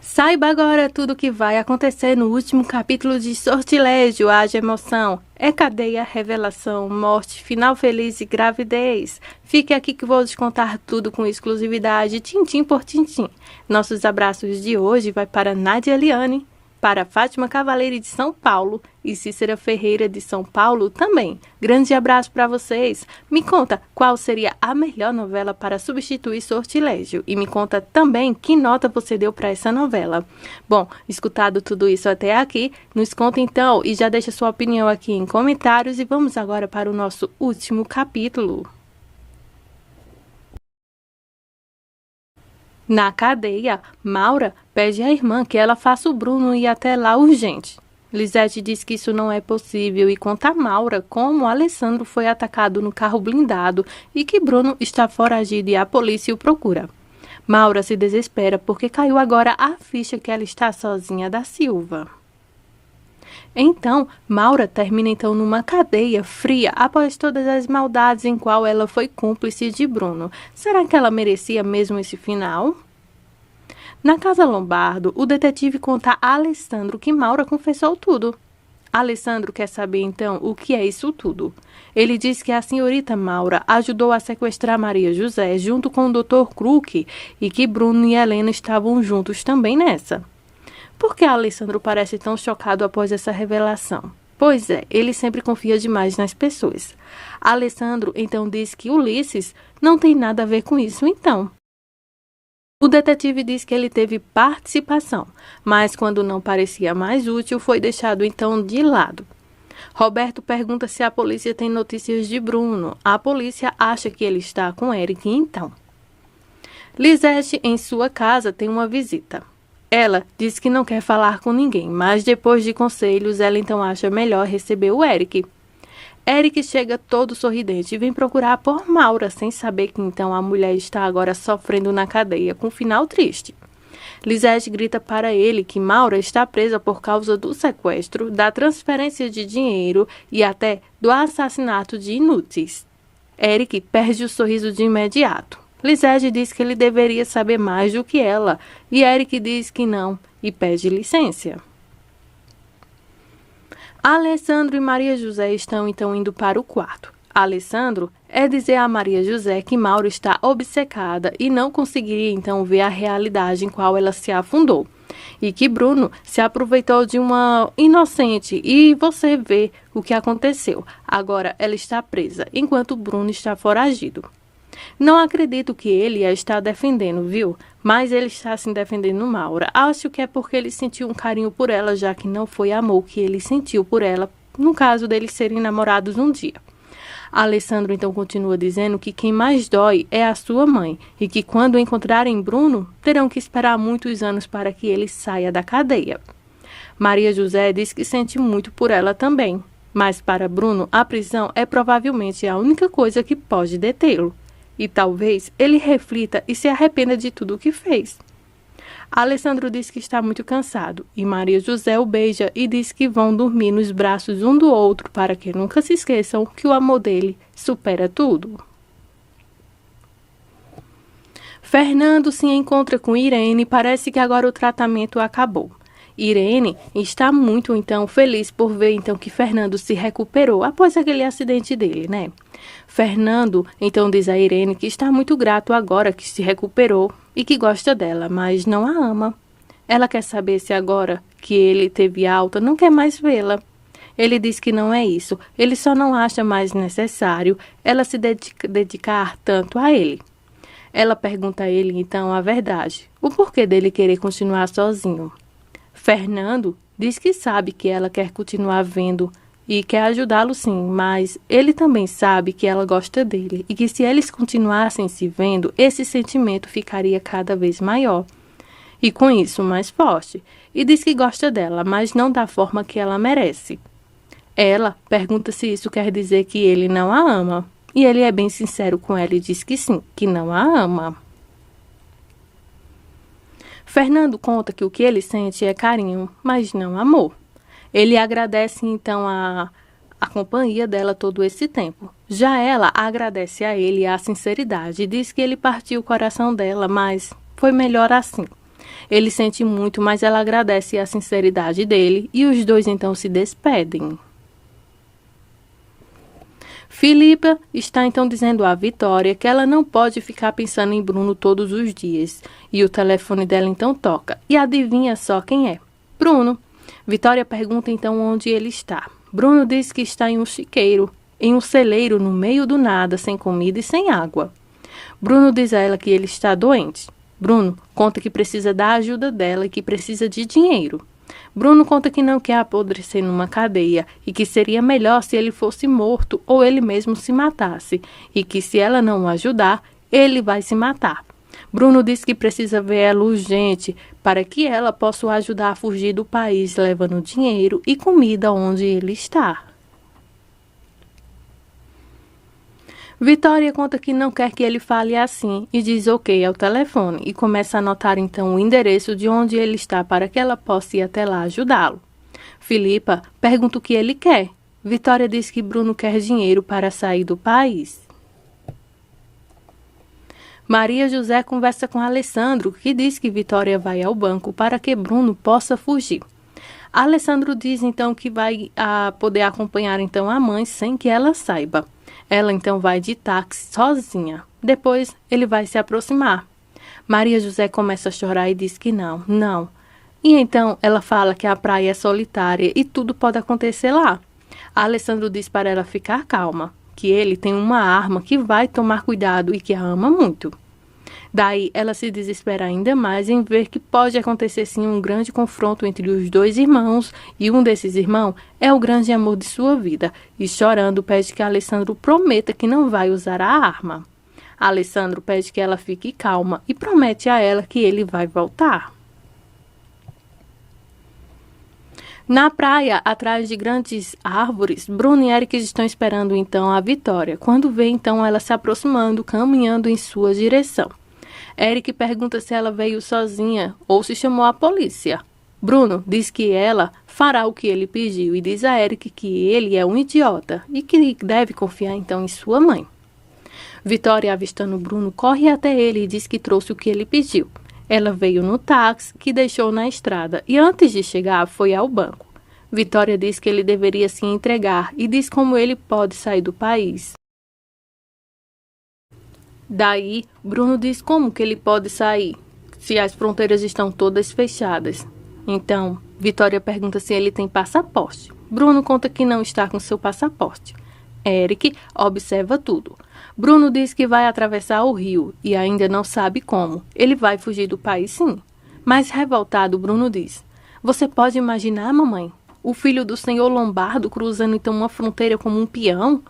Saiba agora tudo o que vai acontecer no último capítulo de Sortilégio, Haja Emoção. É cadeia, revelação, morte, final feliz e gravidez. Fique aqui que vou te contar tudo com exclusividade, tintim por tintim. Nossos abraços de hoje vai para Nádia Eliane, para Fátima Cavaleiro de São Paulo e Cícera Ferreira de São Paulo também. Grande abraço para vocês. Me conta qual seria a melhor novela para substituir Sortilégio. E me conta também que nota você deu para essa novela. Bom, escutado tudo isso até aqui, nos conta então e já deixa sua opinião aqui em comentários. E vamos agora para o nosso último capítulo. Na cadeia, Maura pede à irmã que ela faça o Bruno ir até lá urgente. Lisete diz que isso não é possível e conta a Maura como Alessandro foi atacado no carro blindado e que Bruno está foragido e a polícia o procura. Maura se desespera porque caiu agora a ficha que ela está sozinha da Silva. Então, Maura termina numa cadeia fria após todas as maldades em qual ela foi cúmplice de Bruno. Será que ela merecia mesmo esse final? Na Casa Lombardo, o detetive conta a Alessandro que Maura confessou tudo. Alessandro quer saber então o que é isso tudo. Ele diz que a senhorita Maura ajudou a sequestrar Maria José junto com o Dr. Crook e que Bruno e Helena estavam juntos também nessa. Por que Alessandro parece tão chocado após essa revelação? Pois é, ele sempre confia demais nas pessoas. Alessandro então diz que Ulisses não tem nada a ver com isso então. O detetive diz que ele teve participação, mas quando não parecia mais útil, foi deixado então de lado. Roberto pergunta se a polícia tem notícias de Bruno. A polícia acha que ele está com Eric então. Lisete, em sua casa, tem uma visita. Ela diz que não quer falar com ninguém, mas depois de conselhos, ela então acha melhor receber o Eric. Eric chega todo sorridente e vem procurar por Maura, sem saber que então a mulher está agora sofrendo na cadeia, com um final triste. Lisete grita para ele que Maura está presa por causa do sequestro, da transferência de dinheiro e até do assassinato de inúteis. Eric perde o sorriso de imediato. Lisete diz que ele deveria saber mais do que ela, e Eric diz que não, e pede licença. Alessandro e Maria José estão então indo para o quarto. Alessandro é dizer a Maria José que Maura está obcecada e não conseguiria então ver a realidade em qual ela se afundou. E que Bruno se aproveitou de uma inocente e você vê o que aconteceu. Agora ela está presa, enquanto Bruno está foragido. Não acredito que ele a está defendendo, viu? Mas ele está assim defendendo Maura. Acho que é porque ele sentiu um carinho por ela, já que não foi amor que ele sentiu por ela, no caso deles serem namorados um dia. Alessandro então continua dizendo que quem mais dói é a sua mãe e que quando encontrarem Bruno, terão que esperar muitos anos para que ele saia da cadeia. Maria José diz que sente muito por ela também, mas para Bruno a prisão é provavelmente a única coisa que pode detê-lo. E talvez ele reflita e se arrependa de tudo o que fez. Alessandro diz que está muito cansado e Maria José o beija e diz que vão dormir nos braços um do outro para que nunca se esqueçam que o amor dele supera tudo. Fernando se encontra com Irene e parece que agora o tratamento acabou. Irene está muito então feliz por ver então que Fernando se recuperou após aquele acidente dele, né? Fernando então diz a Irene que está muito grato agora que se recuperou e que gosta dela, mas não a ama. Ela quer saber se agora que ele teve alta não quer mais vê-la. Ele diz que não é isso, ele só não acha mais necessário ela se dedicar tanto a ele. Ela pergunta a ele então a verdade, o porquê dele querer continuar sozinho. Fernando diz que sabe que ela quer continuar vendo e quer ajudá-lo sim, mas ele também sabe que ela gosta dele e que se eles continuassem se vendo, esse sentimento ficaria cada vez maior e com isso mais forte. E diz que gosta dela, mas não da forma que ela merece. Ela pergunta se isso quer dizer que ele não a ama e ele é bem sincero com ela e diz que sim, que não a ama. Fernando conta que o que ele sente é carinho, mas não amor. Ele agradece então a companhia dela todo esse tempo. Já ela agradece a ele a sinceridade e diz que ele partiu o coração dela, mas foi melhor assim. Ele sente muito, mas ela agradece a sinceridade dele e os dois então se despedem. Filipa está então dizendo à Vitória que ela não pode ficar pensando em Bruno todos os dias. E o telefone dela então toca. E adivinha só quem é? Bruno. Vitória pergunta então onde ele está. Bruno diz que está em um chiqueiro, em um celeiro no meio do nada, sem comida e sem água. Bruno diz a ela que ele está doente. Bruno conta que precisa da ajuda dela e que precisa de dinheiro. Bruno conta que não quer apodrecer numa cadeia e que seria melhor se ele fosse morto ou ele mesmo se matasse, e que se ela não o ajudar, ele vai se matar. Bruno diz que precisa ver ela urgente para que ela possa o ajudar a fugir do país, levando dinheiro e comida onde ele está. Vitória conta que não quer que ele fale assim e diz ok ao telefone e começa a anotar então o endereço de onde ele está para que ela possa ir até lá ajudá-lo. Filipa pergunta o que ele quer. Vitória diz que Bruno quer dinheiro para sair do país. Maria José conversa com Alessandro, que diz que Vitória vai ao banco para que Bruno possa fugir. Alessandro diz então que vai poder acompanhar então a mãe sem que ela saiba. Ela então vai de táxi sozinha. Depois ele vai se aproximar. Maria José começa a chorar e diz que não. E então ela fala que a praia é solitária e tudo pode acontecer lá. Alessandro diz para ela ficar calma, que ele tem uma arma que vai tomar cuidado e que a ama muito. Daí ela se desespera ainda mais em ver que pode acontecer sim um grande confronto entre os dois irmãos e um desses irmãos é o grande amor de sua vida e chorando pede que Alessandro prometa que não vai usar a arma. Alessandro pede que ela fique calma e promete a ela que ele vai voltar. Na praia, atrás de grandes árvores, Bruno e Eric estão esperando então a Vitória, quando vê então ela se aproximando, caminhando em sua direção. Eric pergunta se ela veio sozinha ou se chamou a polícia. Bruno diz que ela fará o que ele pediu e diz a Eric que ele é um idiota e que deve confiar então em sua mãe. Vitória, avistando Bruno, corre até ele e diz que trouxe o que ele pediu. Ela veio no táxi que deixou na estrada e antes de chegar foi ao banco. Vitória diz que ele deveria se entregar e diz como ele pode sair do país. Daí, Bruno diz como que ele pode sair, se as fronteiras estão todas fechadas. Então, Vitória pergunta se ele tem passaporte. Bruno conta que não está com seu passaporte. Eric observa tudo. Bruno diz que vai atravessar o rio e ainda não sabe como. Ele vai fugir do país sim. Mas revoltado, Bruno diz: "Você pode imaginar, mamãe? O filho do senhor Lombardo cruzando então uma fronteira como um peão?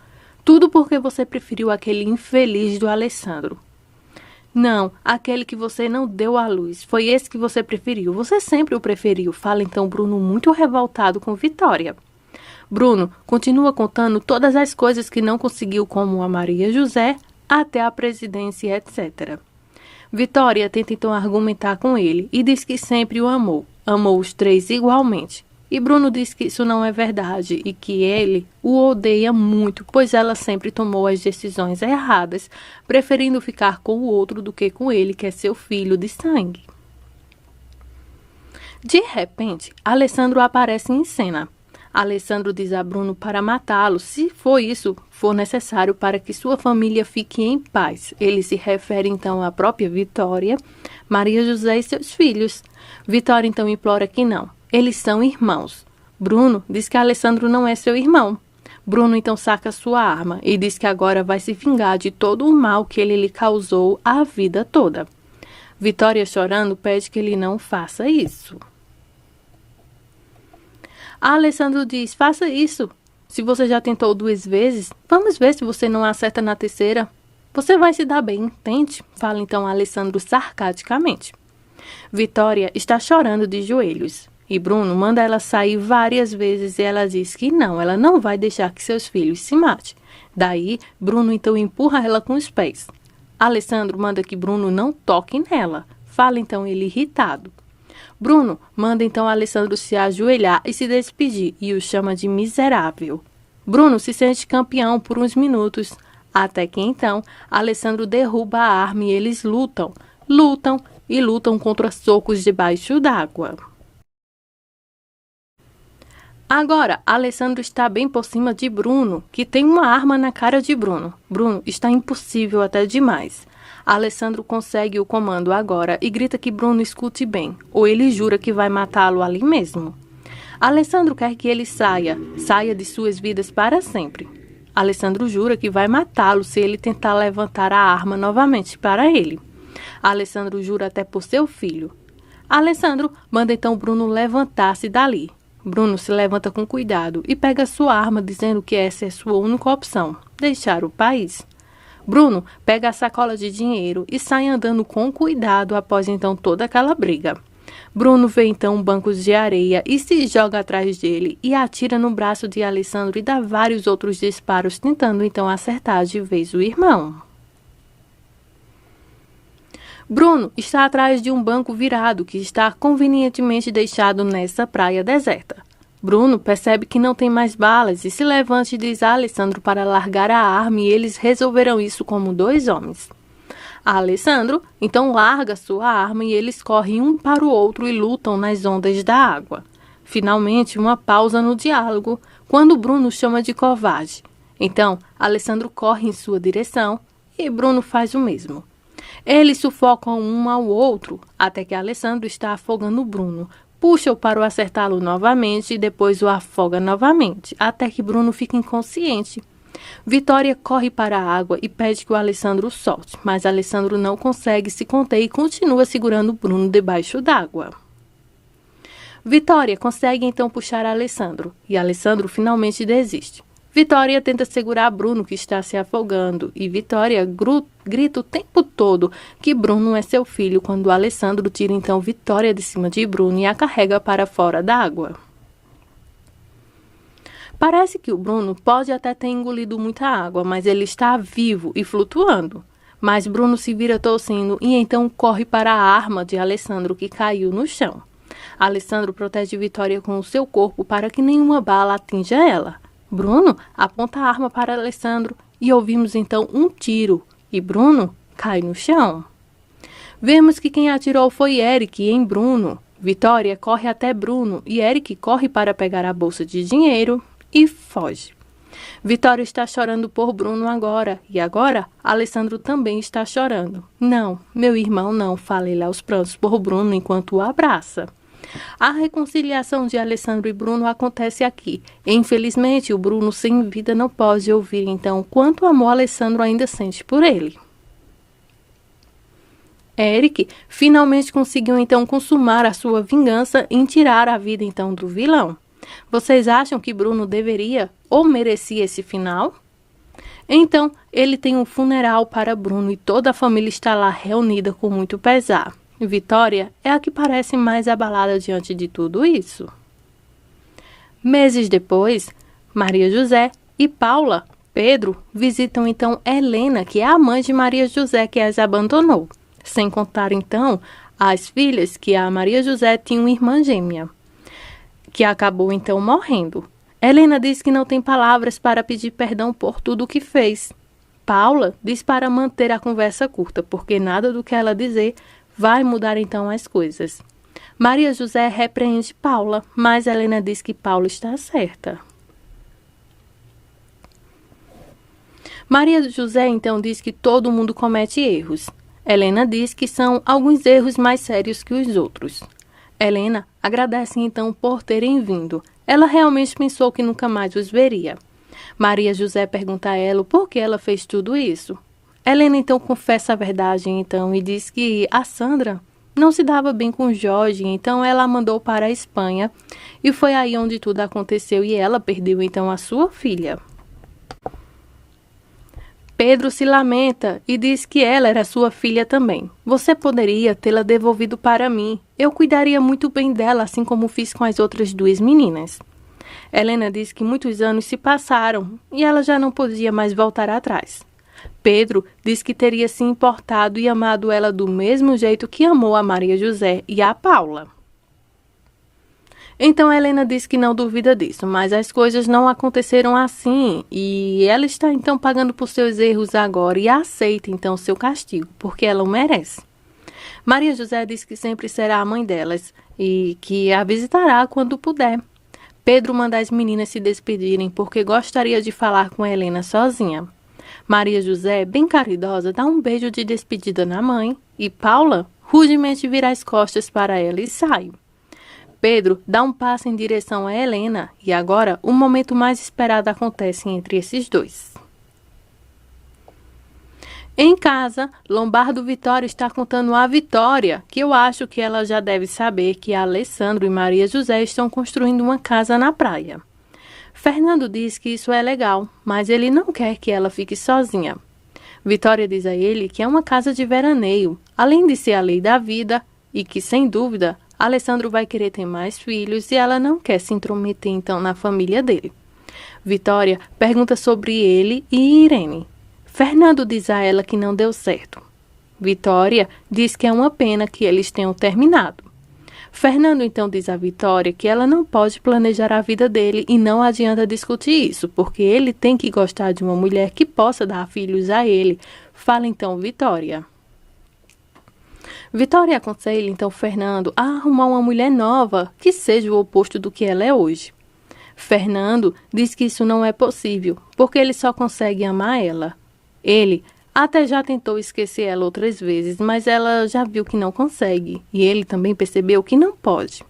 Tudo porque você preferiu aquele infeliz do Alessandro." "Não, aquele que você não deu à luz. Foi esse que você preferiu. Você sempre o preferiu", fala então Bruno muito revoltado com Vitória. Bruno continua contando todas as coisas que não conseguiu, como a Maria José, até a presidência, etc. Vitória tenta então argumentar com ele e diz que sempre o amou. Amou os três igualmente. E Bruno diz que isso não é verdade e que ele o odeia muito, pois ela sempre tomou as decisões erradas, preferindo ficar com o outro do que com ele, que é seu filho de sangue. De repente, Alessandro aparece em cena. Alessandro diz a Bruno para matá-lo, se for necessário para que sua família fique em paz. Ele se refere então à própria Vitória, Maria José e seus filhos. Vitória então implora que não. Eles são irmãos. Bruno diz que Alessandro não é seu irmão. Bruno então saca sua arma e diz que agora vai se vingar de todo o mal que ele lhe causou a vida toda. Vitória, chorando, pede que ele não faça isso. Alessandro diz: "Faça isso. Se você já tentou 2 vezes, vamos ver se você não acerta na terceira. Você vai se dar bem, tente", fala então Alessandro sarcasticamente. Vitória está chorando de joelhos. E Bruno manda ela sair várias vezes e ela diz que não, ela não vai deixar que seus filhos se matem. Daí, Bruno então empurra ela com os pés. Alessandro manda que Bruno não toque nela. Fala então ele irritado. Bruno manda então Alessandro se ajoelhar e se despedir e o chama de miserável. Bruno se sente campeão por uns minutos, até que então Alessandro derruba a arma e eles lutam e lutam contra socos debaixo d'água. Agora, Alessandro está bem por cima de Bruno, que tem uma arma na cara de Bruno. Bruno está impossível até demais. Alessandro consegue o comando agora e grita que Bruno escute bem, ou ele jura que vai matá-lo ali mesmo. Alessandro quer que ele saia de suas vidas para sempre. Alessandro jura que vai matá-lo se ele tentar levantar a arma novamente para ele. Alessandro jura até por seu filho. Alessandro manda então Bruno levantar-se dali. Bruno se levanta com cuidado e pega sua arma, dizendo que essa é sua única opção, deixar o país. Bruno pega a sacola de dinheiro e sai andando com cuidado após então toda aquela briga. Bruno vê então bancos de areia e se joga atrás dele e atira no braço de Alessandro e dá vários outros disparos, tentando então acertar de vez o irmão. Bruno está atrás de um banco virado que está convenientemente deixado nessa praia deserta. Bruno percebe que não tem mais balas e se levanta e diz a Alessandro para largar a arma e eles resolverão isso como dois homens. Alessandro então larga sua arma e eles correm um para o outro e lutam nas ondas da água. Finalmente, uma pausa no diálogo, quando Bruno chama de covarde. Então, Alessandro corre em sua direção e Bruno faz o mesmo. Eles sufocam um ao outro, até que Alessandro está afogando Bruno. Puxa-o para acertá-lo novamente e depois o afoga novamente, até que Bruno fica inconsciente. Vitória corre para a água e pede que o Alessandro solte, mas Alessandro não consegue se conter e continua segurando Bruno debaixo d'água. Vitória consegue então puxar Alessandro, e Alessandro finalmente desiste. Vitória tenta segurar Bruno, que está se afogando, e Vitória grita o tempo todo que Bruno é seu filho, quando Alessandro tira então Vitória de cima de Bruno e a carrega para fora d'água. Parece que o Bruno pode até ter engolido muita água, mas ele está vivo e flutuando. Mas Bruno se vira tossindo e então corre para a arma de Alessandro, que caiu no chão. Alessandro protege Vitória com o seu corpo para que nenhuma bala atinja ela. Bruno aponta a arma para Alessandro e ouvimos então um tiro, e Bruno cai no chão. Vemos que quem atirou foi Eric em Bruno. Vitória corre até Bruno e Eric corre para pegar a bolsa de dinheiro e foge. Vitória está chorando por Bruno agora, e agora Alessandro também está chorando. Não, meu irmão não, fala ele aos prantos por Bruno enquanto o abraça. A reconciliação de Alessandro e Bruno acontece aqui. Infelizmente, o Bruno sem vida não pode ouvir então quanto amor Alessandro ainda sente por ele. Eric finalmente conseguiu então consumar a sua vingança em tirar a vida então do vilão. Vocês acham que Bruno deveria ou merecia esse final? Então, ele tem um funeral para Bruno e toda a família está lá reunida com muito pesar. Vitória é a que parece mais abalada diante de tudo isso. Meses depois, Maria José e Paula, Pedro, visitam então Helena, que é a mãe de Maria José, que as abandonou. Sem contar então as filhas, que a Maria José tinha uma irmã gêmea, que acabou então morrendo. Helena diz que não tem palavras para pedir perdão por tudo o que fez. Paula diz para manter a conversa curta, porque nada do que ela dizer vai mudar então as coisas. Maria José repreende Paula, mas Helena diz que Paula está certa. Maria José então diz que todo mundo comete erros. Helena diz que são alguns erros mais sérios que os outros. Helena agradece então por terem vindo. Ela realmente pensou que nunca mais os veria. Maria José pergunta a ela por que ela fez tudo isso. Helena então confessa a verdade então e diz que a Sandra não se dava bem com Jorge, então ela a mandou para a Espanha e foi aí onde tudo aconteceu e ela perdeu então a sua filha. Pedro se lamenta e diz que ela era sua filha também. Você poderia tê-la devolvido para mim. Eu cuidaria muito bem dela, assim como fiz com as outras duas meninas. Helena diz que muitos anos se passaram e ela já não podia mais voltar atrás. Pedro diz que teria se importado e amado ela do mesmo jeito que amou a Maria José e a Paula. Então Helena diz que não duvida disso, mas as coisas não aconteceram assim e ela está então pagando por seus erros agora e aceita então seu castigo, porque ela o merece. Maria José diz que sempre será a mãe delas e que a visitará quando puder. Pedro manda as meninas se despedirem porque gostaria de falar com Helena sozinha. Maria José, bem caridosa, dá um beijo de despedida na mãe e Paula rudemente vira as costas para ela e sai. Pedro dá um passo em direção a Helena e agora o momento mais esperado acontece entre esses dois. Em casa, Lombardo Vitória está contando a Vitória, que eu acho que ela já deve saber que Alessandro e Maria José estão construindo uma casa na praia. Fernando diz que isso é legal, mas ele não quer que ela fique sozinha. Vitória diz a ele que é uma casa de veraneio, além de ser a lei da vida, e que, sem dúvida, Alessandro vai querer ter mais filhos e ela não quer se intrometer então na família dele. Vitória pergunta sobre ele e Irene. Fernando diz a ela que não deu certo. Vitória diz que é uma pena que eles tenham terminado. Fernando então diz a Vitória que ela não pode planejar a vida dele e não adianta discutir isso, porque ele tem que gostar de uma mulher que possa dar filhos a ele. Fala então Vitória. Vitória aconselha então Fernando a arrumar uma mulher nova que seja o oposto do que ela é hoje. Fernando diz que isso não é possível, porque ele só consegue amar ela. Ele até já tentou esquecer ela outras vezes, mas ela já viu que não consegue, e ele também percebeu que não pode.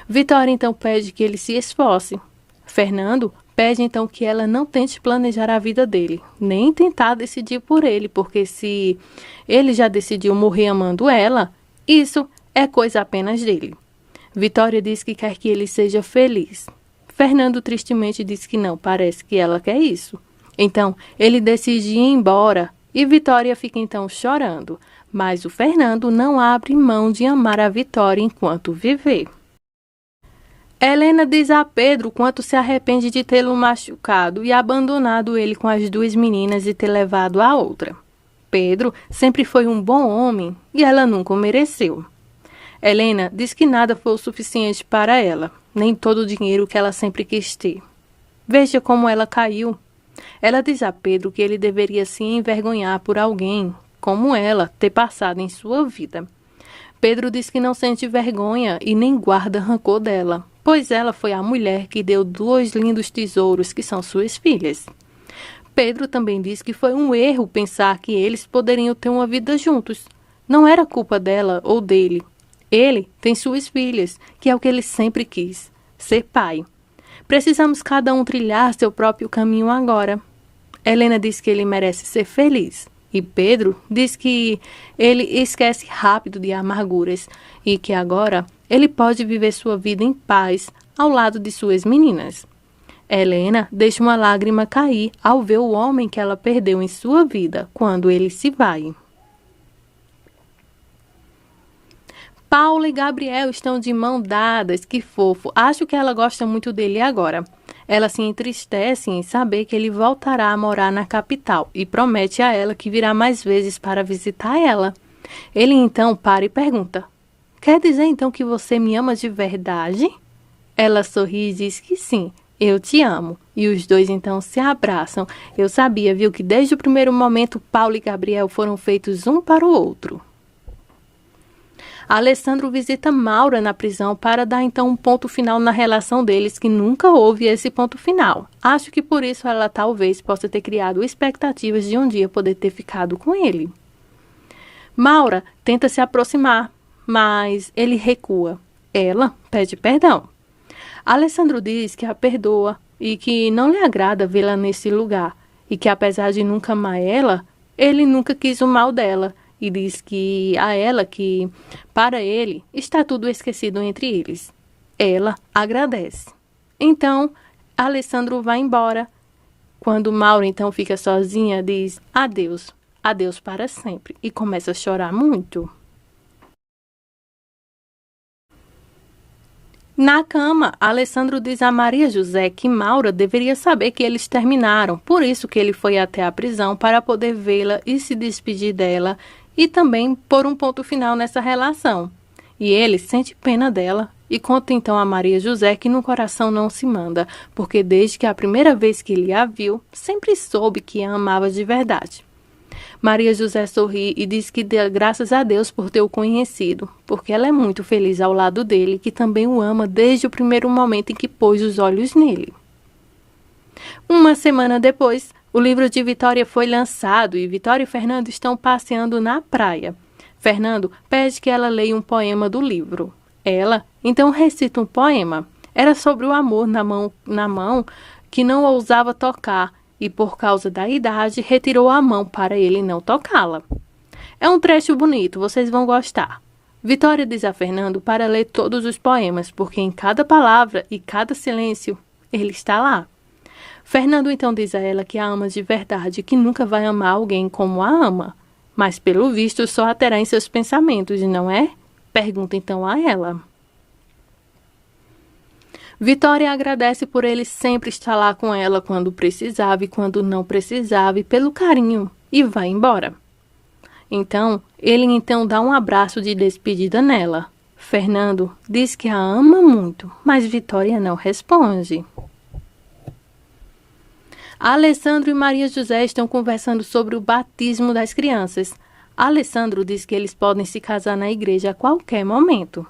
Vitória então pede que ele se esforce. Fernando pede então que ela não tente planejar a vida dele, nem tentar decidir por ele, porque se ele já decidiu morrer amando ela, isso é coisa apenas dele. Vitória diz que quer que ele seja feliz. Fernando tristemente diz que não, parece que ela quer isso. Então, ele decide ir embora e Vitória fica então chorando, mas o Fernando não abre mão de amar a Vitória enquanto viver. Helena diz a Pedro quanto se arrepende de tê-lo machucado e abandonado ele com as duas meninas e ter levado a outra. Pedro sempre foi um bom homem e ela nunca o mereceu. Helena diz que nada foi o suficiente para ela, nem todo o dinheiro que ela sempre quis ter. Veja como ela caiu. Ela diz a Pedro que ele deveria se envergonhar por alguém, como ela, ter passado em sua vida. Pedro diz que não sente vergonha e nem guarda rancor dela, pois ela foi a mulher que deu 2 lindos tesouros que são suas filhas. Pedro também diz que foi um erro pensar que eles poderiam ter uma vida juntos. Não era culpa dela ou dele. Ele tem suas filhas, que é o que ele sempre quis, ser pai. Precisamos cada um trilhar seu próprio caminho agora. Helena diz que ele merece ser feliz. E Pedro diz que ele esquece rápido de amarguras e que agora ele pode viver sua vida em paz ao lado de suas meninas. Helena deixa uma lágrima cair ao ver o homem que ela perdeu em sua vida quando ele se vai. Paula e Gabriel estão de mão dadas, que fofo. Acho que ela gosta muito dele agora. Ela se entristece em saber que ele voltará a morar na capital e promete a ela que virá mais vezes para visitar ela. Ele então para e pergunta: quer dizer então que você me ama de verdade? Ela sorri e diz que sim, eu te amo. E os dois então se abraçam. Eu sabia, viu, que desde o primeiro momento Paula e Gabriel foram feitos um para o outro. Alessandro visita Maura na prisão para dar então um ponto final na relação deles, que nunca houve esse ponto final. Acho que por isso ela talvez possa ter criado expectativas de um dia poder ter ficado com ele. Maura tenta se aproximar, mas ele recua. Ela pede perdão. Alessandro diz que a perdoa e que não lhe agrada vê-la nesse lugar e que apesar de nunca amar ela, ele nunca quis o mal dela. E diz que a ela que, para ele, está tudo esquecido entre eles. Ela agradece. Então, Alessandro vai embora. Quando Maura então fica sozinha, diz adeus, adeus para sempre, e começa a chorar muito. Na cama, Alessandro diz a Maria José que Maura deveria saber que eles terminaram, por isso que ele foi até a prisão para poder vê-la e se despedir dela, e também pôr um ponto final nessa relação. E ele sente pena dela e conta então a Maria José que no coração não se manda, porque desde que a primeira vez que ele a viu, sempre soube que a amava de verdade. Maria José sorri e diz que dá graças a Deus por ter o conhecido, porque ela é muito feliz ao lado dele, que também o ama desde o primeiro momento em que pôs os olhos nele. Uma semana depois, o livro de Vitória foi lançado e Vitória e Fernando estão passeando na praia. Fernando pede que ela leia um poema do livro. Ela, então, recita um poema. Era sobre o amor na mão que não ousava tocar e, por causa da idade, retirou a mão para ele não tocá-la. É um trecho bonito, vocês vão gostar. Vitória diz a Fernando para ler todos os poemas, porque em cada palavra e cada silêncio, ele está lá. Fernando então diz a ela que a ama de verdade, que nunca vai amar alguém como a ama. Mas, pelo visto, só a terá em seus pensamentos, não é? Pergunta então a ela. Vitória agradece por ele sempre estar lá com ela quando precisava e quando não precisava e pelo carinho, e vai embora. Então, ele dá um abraço de despedida nela. Fernando diz que a ama muito, mas Vitória não responde. Alessandro e Maria José estão conversando sobre o batismo das crianças. Alessandro diz que eles podem se casar na igreja a qualquer momento.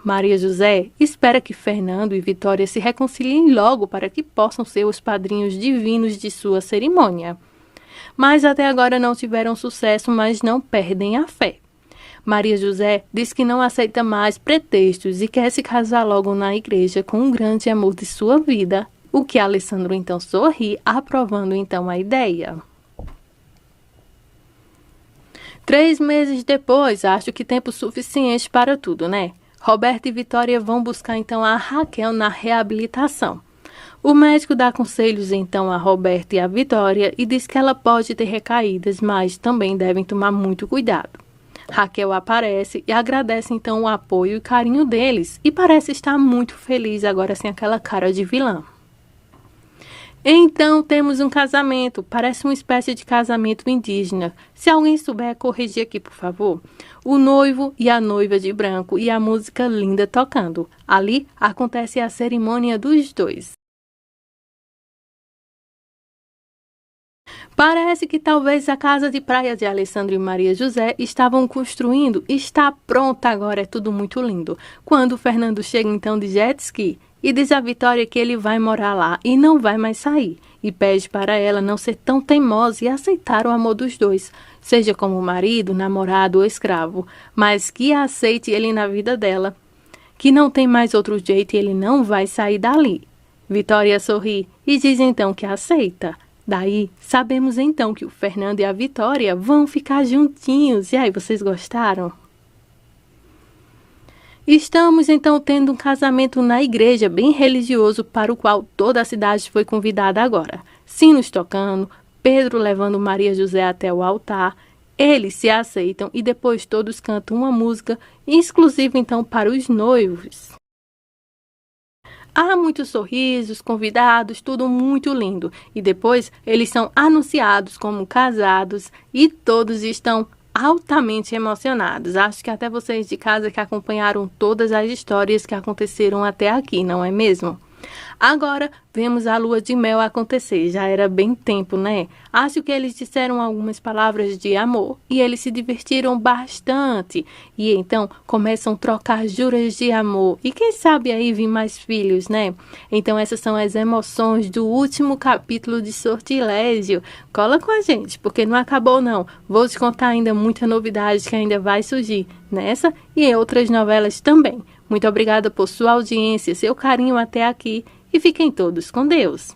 Maria José espera que Fernando e Vitória se reconciliem logo para que possam ser os padrinhos divinos de sua cerimônia. Mas até agora não tiveram sucesso, mas não perdem a fé. Maria José diz que não aceita mais pretextos e quer se casar logo na igreja com o grande amor de sua vida. O que Alessandro então sorri, aprovando então a ideia. 3 meses depois, acho que tempo suficiente para tudo, né? Roberto e Vitória vão buscar então a Raquel na reabilitação. O médico dá conselhos então a Roberto e a Vitória e diz que ela pode ter recaídas, mas também devem tomar muito cuidado. Raquel aparece e agradece então o apoio e carinho deles e parece estar muito feliz agora sem aquela cara de vilã. Então temos um casamento, parece uma espécie de casamento indígena. Se alguém souber corrigir aqui, por favor. O noivo e a noiva de branco e a música linda tocando. Ali acontece a cerimônia dos dois. Parece que talvez a casa de praia de Alessandro e Maria José estavam construindo e está pronta agora, é tudo muito lindo. Quando o Fernando chega então de jet ski e diz a Vitória que ele vai morar lá e não vai mais sair, e pede para ela não ser tão teimosa e aceitar o amor dos dois, seja como marido, namorado ou escravo, mas que aceite ele na vida dela, que não tem mais outro jeito e ele não vai sair dali. Vitória sorri e diz então que aceita. Daí, sabemos então que o Fernando e a Vitória vão ficar juntinhos. E aí, vocês gostaram? Estamos então tendo um casamento na igreja bem religioso para o qual toda a cidade foi convidada agora. Sinos tocando, Pedro levando Maria José até o altar. Eles se aceitam e depois todos cantam uma música exclusiva então para os noivos. Há muitos sorrisos, convidados, tudo muito lindo. E depois eles são anunciados como casados e todos estão altamente emocionados. Acho que até vocês de casa que acompanharam todas as histórias que aconteceram até aqui, não é mesmo? Agora vemos a lua de mel acontecer. Já era bem tempo, né? Acho que eles disseram algumas palavras de amor e eles se divertiram bastante. E então começam a trocar juras de amor. E quem sabe aí vir mais filhos, né? Então essas são as emoções do último capítulo de Sortilégio. Cola com a gente, porque não acabou não. Vou te contar ainda muita novidade que ainda vai surgir nessa e em outras novelas também. Muito obrigada por sua audiência, seu carinho até aqui e fiquem todos com Deus.